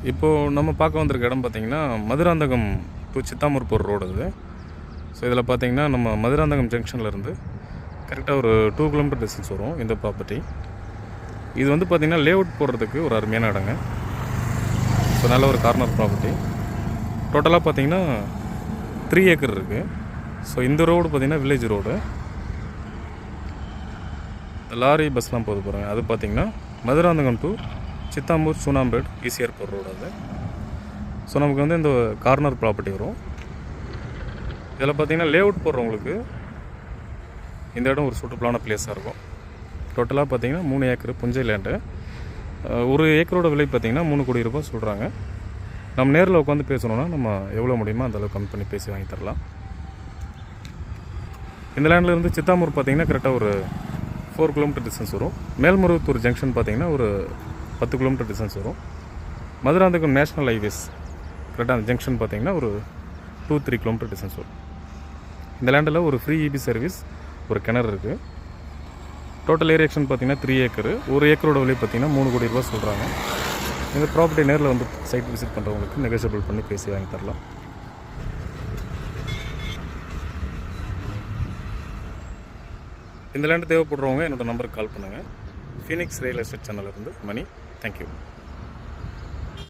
இப்போது நம்ம பார்க்க வந்திருக்க இடம் பார்த்திங்கன்னா மதுராந்தகம் டு சித்தாமூர் போகிற ரோடு இது. ஸோ இதில் பார்த்திங்கன்னா நம்ம மதுராந்தகம் ஜங்ஷன்லேருந்து கரெக்டாக ஒரு 2 கிலோமீட்டர் டிஸ்டன்ஸ் வரும் இந்த ப்ராப்பர்ட்டி. இது வந்து பார்த்திங்கன்னா லேஅவுட் போடுறதுக்கு ஒரு அருமையான இடங்க. ஸோ நல்ல ஒரு கார்னர் ப்ராப்பர்ட்டி. டோட்டலாக பார்த்திங்கன்னா 3 ஏக்கர் இருக்குது. ஸோ இந்த ரோடு பார்த்திங்கன்னா வில்லேஜ் ரோடு. லாரி பஸ்லாம் போகுது பாருங்க. அது பார்த்திங்கன்னா மதுராந்தகம் டு சித்தாம்பூர் சூனாம்பேட் ஈசிஆர் போகிற ரோடு அது. ஸோ நமக்கு வந்து இந்த கார்னர் ப்ராப்பர்ட்டி வரும். இதில் பார்த்திங்கன்னா லேஅவுட் போடுறவங்களுக்கு இந்த இடம் ஒரு சூட்டபிளான பிளேஸாக இருக்கும். டோட்டலாக பார்த்திங்கன்னா 3 ஏக்கர் புஞ்சை லேண்டு. ஒரு ஏக்கரோட விலை பார்த்திங்கன்னா 3 கோடி ரூபாய் சொல்கிறாங்க. நம்ம நேரில் உட்காந்து பேசணுன்னா நம்ம எவ்வளோ முடியுமோ அந்தளவுக்கு கம்மி பண்ணி பேசி வாங்கி தரலாம். இந்த லேண்ட்லேருந்து சித்தாமூர் பார்த்திங்கன்னா கரெக்டாக ஒரு 4 கிலோமீட்டர் டிஸ்டன்ஸ் வரும். மேல்மருவத்தூர் ஜங்ஷன் பார்த்திங்கன்னா ஒரு 10 கிலோமீட்டர் டிஸ்டன்ஸ் வரும். மதுராந்தகம் நேஷ்னல் ஹைவேஸ் கரெக்டாக அந்த ஜங்ஷன் பார்த்திங்கன்னா ஒரு 2-3 கிலோமீட்டர் டிஸ்டன்ஸ் வரும். இந்த லேண்டில் ஒரு ஃப்ரீ இபி சர்வீஸ், ஒரு கிணறு இருக்குது. டோட்டல் ஏரியாக்ஷன் பார்த்திங்கன்னா 3 ஏக்கர். ஒரு ஏக்கரோட விலை பார்த்திங்கன்னா 3 கோடி ரூபாய் சொல்கிறாங்க. இந்த ப்ராப்பர்ட்டி நேரில் வந்து சைட் விசிட் பண்ணுறவங்களுக்கு நெகோஷியபிள் பண்ணி பேசி வாங்கி தரலாம். இந்த லேண்டு தேவைப்படுறவங்க என்னோடய நம்பருக்கு கால் பண்ணுங்கள். ஃபீனிக்ஸ் ரியல் எஸ்டேட் சேனலிருந்து மணி. தேங்க்யூ.